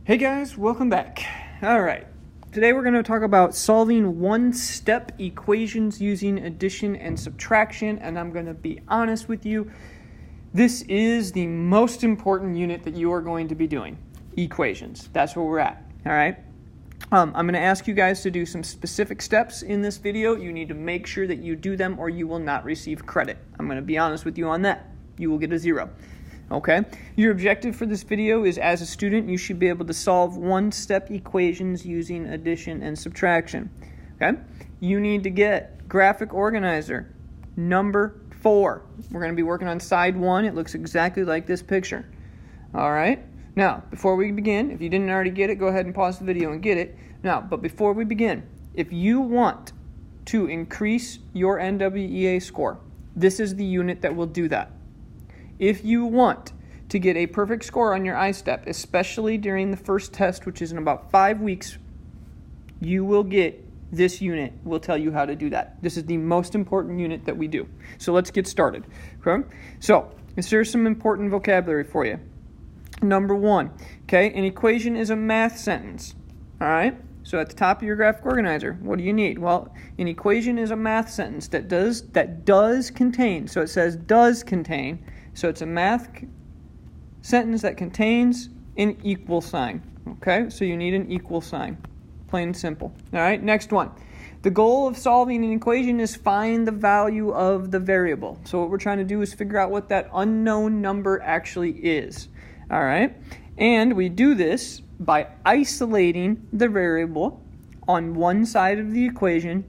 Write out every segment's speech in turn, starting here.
Hey guys, welcome back. Alright, today we're going to talk about solving one-step equations using addition and subtraction, and I'm going to be honest with you, this is the most important unit that you are going to be doing, equations. That's where we're at, alright? I'm going to ask you guys to do some specific steps in this video. You need to make sure that you do them or you will not receive credit. I'm going to be honest with you on that. You will get a 0. Okay, your objective for this video is, as a student, you should be able to solve one-step equations using addition and subtraction. Okay, you need to get graphic organizer number 4. We're going to be working on side 1. It looks exactly like this picture. All right, now before we begin, if you didn't already get it, go ahead and pause the video and get it. Now, but before we begin, if you want to increase your NWEA score, this is the unit that will do that. If you want to get a perfect score on your I-STEP, especially during the first test, which is in about 5 weeks, you will get this unit. We'll tell you how to do that. This is the most important unit that we do. So let's get started. Okay? So, here's some important vocabulary for you. Number 1, okay, an equation is a math sentence. All right? So at the top of your graphic organizer, what do you need? Well, an equation is a math sentence that does contain. So it says does contain. So it's a math sentence that contains an equal sign. Okay, so you need an equal sign. Plain and simple. All right, next one. The goal of solving an equation is find the value of the variable. So what we're trying to do is figure out what that unknown number actually is. All right, and we do this by isolating the variable on one side of the equation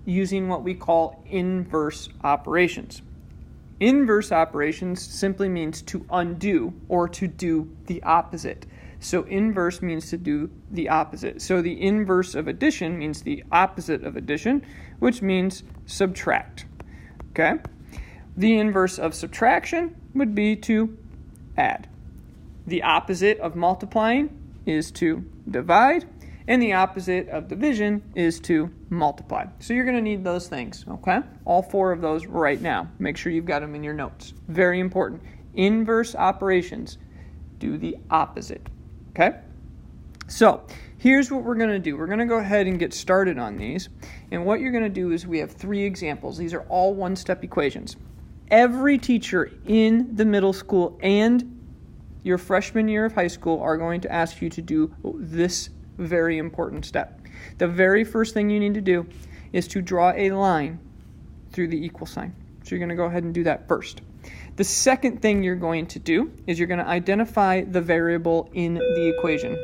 using what we call inverse operations. Inverse operations simply means to undo or to do the opposite. So inverse means to do the opposite. So the inverse of addition means the opposite of addition, which means subtract. Okay? The inverse of subtraction would be to add. The opposite of multiplying is to divide, and the opposite of division is to multiply. So you're going to need those things, okay? All 4 of those right now. Make sure you've got them in your notes. Very important. Inverse operations do the opposite, okay? So here's what we're going to do. We're going to go ahead and get started on these. And what you're going to do is we have 3 examples. These are all one-step equations. Every teacher in the middle school and your freshman year of high school are going to ask you to do this very important step. The very first thing you need to do is to draw a line through the equal sign. So you're going to go ahead and do that first. The second thing you're going to do is you're going to identify the variable in the equation.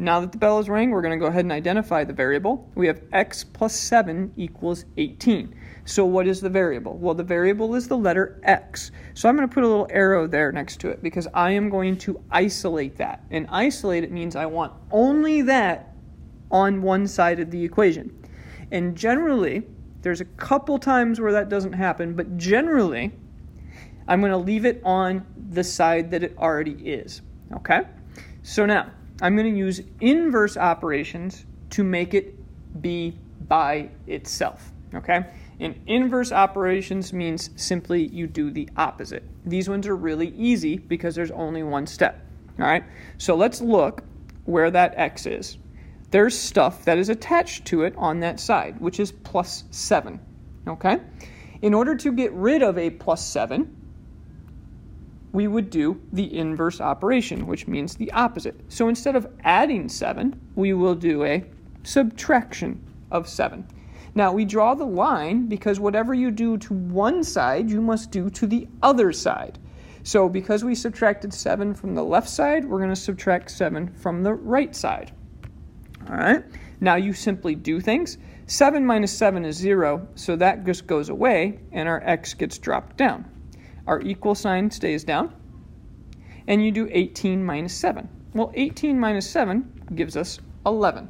Now that the bell is rang, we're going to go ahead and identify the variable. We have x plus 7 equals 18. So what is the variable? Well, the variable is the letter x. So I'm going to put a little arrow there next to it because I am going to isolate that. And isolate it means I want only that on one side of the equation. And generally, there's a couple times where that doesn't happen, but generally, I'm going to leave it on the side that it already is. Okay? So now, I'm going to use inverse operations to make it be by itself. Okay? And inverse operations means simply you do the opposite. These ones are really easy because there's only one step. All right? So let's look where that x is. There's stuff that is attached to it on that side, which is plus 7. Okay? In order to get rid of a plus 7, we would do the inverse operation, which means the opposite. So instead of adding 7, we will do a subtraction of 7. Now, we draw the line because whatever you do to one side, you must do to the other side. So because we subtracted 7 from the left side, we're going to subtract 7 from the right side. All right? Now, you simply do things. 7 minus 7 is 0, so that just goes away, and our x gets dropped down. Our equal sign stays down, and you do 18 minus 7. Well, 18 minus 7 gives us 11.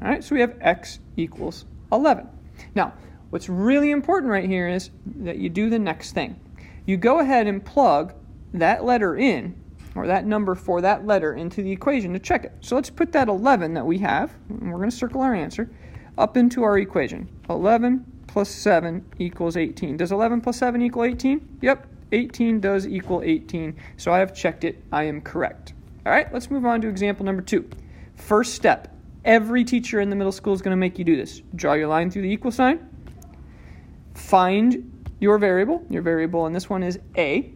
All right? So we have x equals 11. Now, what's really important right here is that you do the next thing. You go ahead and plug that letter in, or that number for that letter into the equation to check it. So let's put that 11 that we have, and we're going to circle our answer, up into our equation. 11 plus 7 equals 18. Does 11 plus 7 equal 18? Yep, 18 does equal 18, so I have checked it. I am correct. All right, let's move on to example number 2. First step. Every teacher in the middle school is going to make you do this. Draw your line through the equal sign. Find your variable. Your variable in this one is a.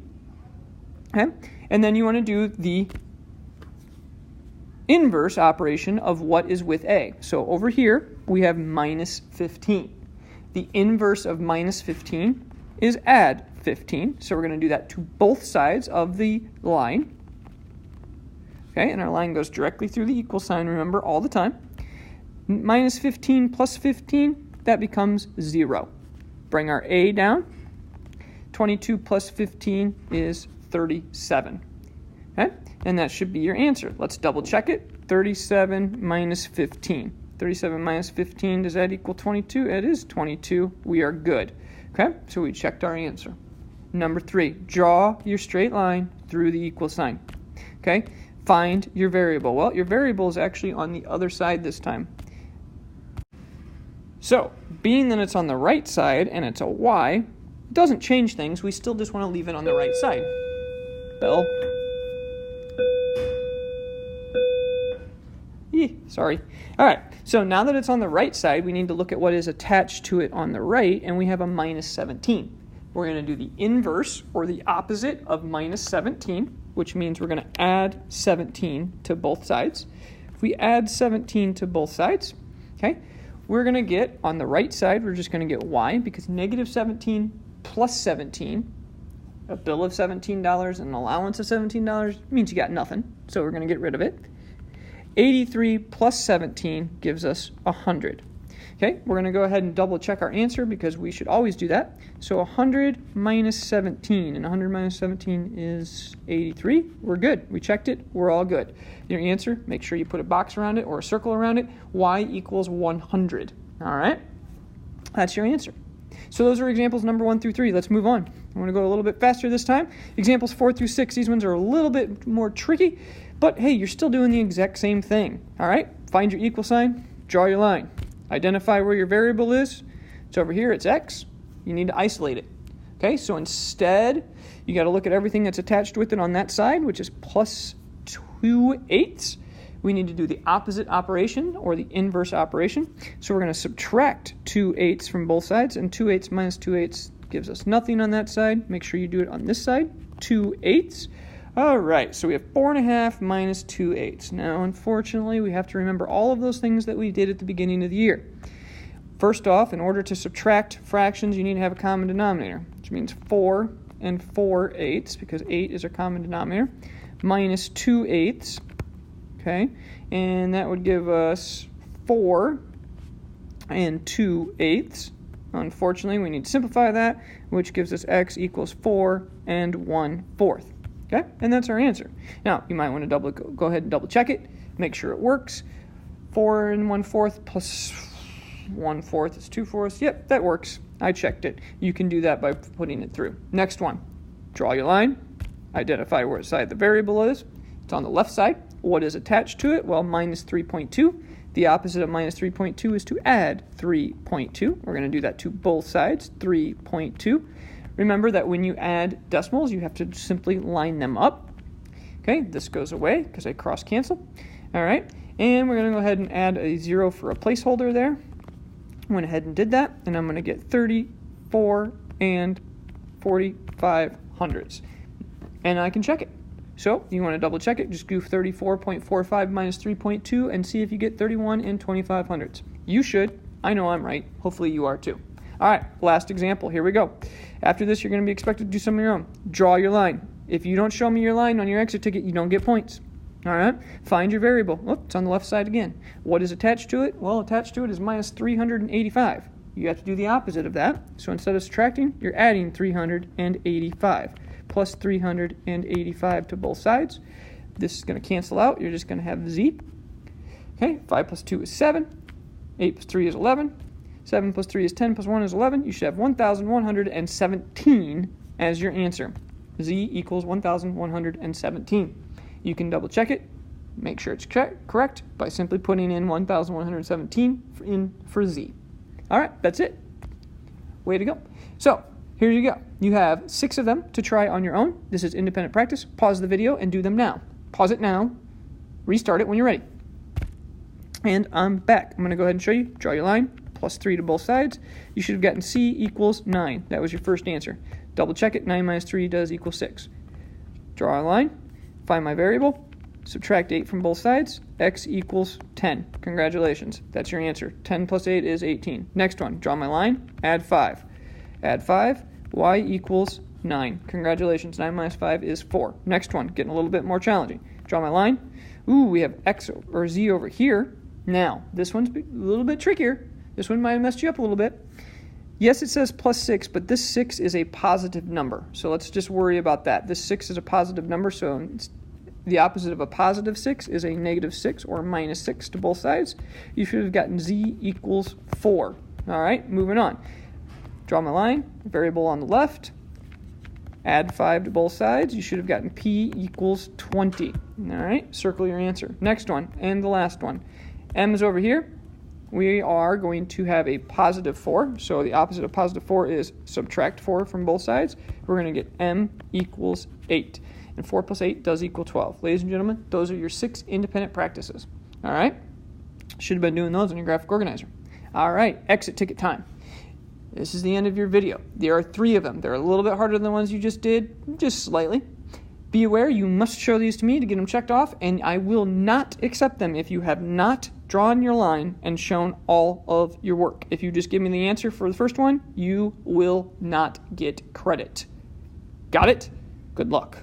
Okay? And then you want to do the inverse operation of what is with a. So over here, we have minus 15. The inverse of minus 15 is add 15. So we're going to do that to both sides of the line. Okay, and our line goes directly through the equal sign, remember, all the time. Minus 15 plus 15, that becomes 0. Bring our a down. 22 plus 15 is 37. Okay, and that should be your answer. Let's double check it. 37 minus 15. 37 minus 15, does that equal 22? It is 22. We are good. Okay, so we checked our answer. Number 3, draw your straight line through the equal sign. Okay, find your variable. Well, your variable is actually on the other side this time. So, being that it's on the right side and it's a y, it doesn't change things. We still just want to leave it on the right side. Bell. Sorry. All right, so now that it's on the right side, we need to look at what is attached to it on the right, and we have a minus 17. We're going to do the inverse, or the opposite, of minus 17, which means we're going to add 17 to both sides. If we add 17 to both sides, okay, we're going to get, on the right side, we're just going to get y, because negative 17 plus 17, a bill of $17 and an allowance of $17 means you got nothing, so we're going to get rid of it. 83 plus 17 gives us 100. Okay, we're going to go ahead and double check our answer because we should always do that. So 100 minus 17, and 100 minus 17 is 83. We're good. We checked it. We're all good. Your answer, make sure you put a box around it or a circle around it. Y equals 100. All right, that's your answer. So those are examples number 1 through 3. Let's move on. I'm going to go a little bit faster this time. Examples 4 through 6, these ones are a little bit more tricky, but hey, you're still doing the exact same thing. All right, find your equal sign, draw your line. Identify where your variable is. It's over here, it's x. You need to isolate it. Okay, so instead, you got to look at everything that's attached with it on that side, which is plus 2/8. We need to do the opposite operation, or the inverse operation. So we're going to subtract 2/8 from both sides, and 2/8 minus 2/8 gives us nothing on that side. Make sure you do it on this side, 2/8. All right, so we have 4.5 minus 2/8. Now, unfortunately, we have to remember all of those things that we did at the beginning of the year. First off, in order to subtract fractions, you need to have a common denominator, which means 4 and 4/8, because 8 is our common denominator, minus 2/8, okay? And that would give us 4 and 2/8. Unfortunately, we need to simplify that, which gives us x equals 4 and 1/4. Okay, and that's our answer. Now, you might want to go ahead and double check it, make sure it works. 4 and 1/4 plus 1/4 is 2/4. Yep, that works. I checked it. You can do that by putting it through. Next one, draw your line. Identify where side the variable is. It's on the left side. What is attached to it? Well, minus 3.2. The opposite of minus 3.2 is to add 3.2. We're going to do that to both sides, 3.2. Remember that when you add decimals, you have to simply line them up. Okay, this goes away because I cross-cancel. All right, and we're going to go ahead and add a 0 for a placeholder there. Went ahead and did that, and I'm going to get 34 and 45 hundredths. And I can check it. So you want to double check it, just do 34.45 minus 3.2 and see if you get 31 and 25 hundredths. You should. I know I'm right. Hopefully you are too. All right, last example. Here we go. After this, you're going to be expected to do some of your own. Draw your line. If you don't show me your line on your exit ticket, you don't get points. All right, find your variable. Oh, it's on the left side again. What is attached to it? Well, attached to it is minus 385. You have to do the opposite of that. So instead of subtracting, you're adding 385 plus 385 to both sides. This is going to cancel out. You're just going to have z. Okay, 5 plus 2 is 7. 8 plus 3 is 11. 7 plus 3 is 10 plus 1 is 11. You should have 1,117 as your answer. Z equals 1,117. You can double check it, make sure it's correct by simply putting in 1,117 for Z. All right, that's it. Way to go. So Here you go. You have 6 of them to try on your own. This is independent practice. Pause the video and do them now. Pause it now. Restart it when you're ready. And I'm back. I'm going to go ahead and show you. Draw your line. +3 to both sides. You should have gotten C equals 9. That was your first answer. Double check it. 9 minus 3 does equal 6. Draw a line. Find my variable. Subtract 8 from both sides. X equals 10. Congratulations. That's your answer. 10 plus 8 is 18. Next one. Draw my line. Add 5. Add 5. Y equals 9. Congratulations. 9 minus 5 is 4. Next one. Getting a little bit more challenging. Draw my line. Ooh, we have X or Z over here. Now, this one's a little bit trickier. This one might have messed you up a little bit. Yes, it says +6, but this 6 is a positive number. So let's just worry about that. This 6 is a positive number, so the opposite of a positive 6 is a -6 or -6 to both sides. You should have gotten Z equals 4. All right, moving on. Draw my line, variable on the left. Add 5 to both sides. You should have gotten P equals 20. All right, circle your answer. Next one, and the last one. M is over here. We are going to have a +4. So the opposite of +4 is subtract 4 from both sides. We're going to get M equals 8. And 4 plus 8 does equal 12. Ladies and gentlemen, those are your 6 independent practices. All right? Should have been doing those on your graphic organizer. All right, exit ticket time. This is the end of your video. There are 3 of them. They're a little bit harder than the ones you just did, just slightly. Be aware, you must show these to me to get them checked off, and I will not accept them if you have not drawn your line and shown all of your work. If you just give me the answer for the first one, you will not get credit. Got it? Good luck.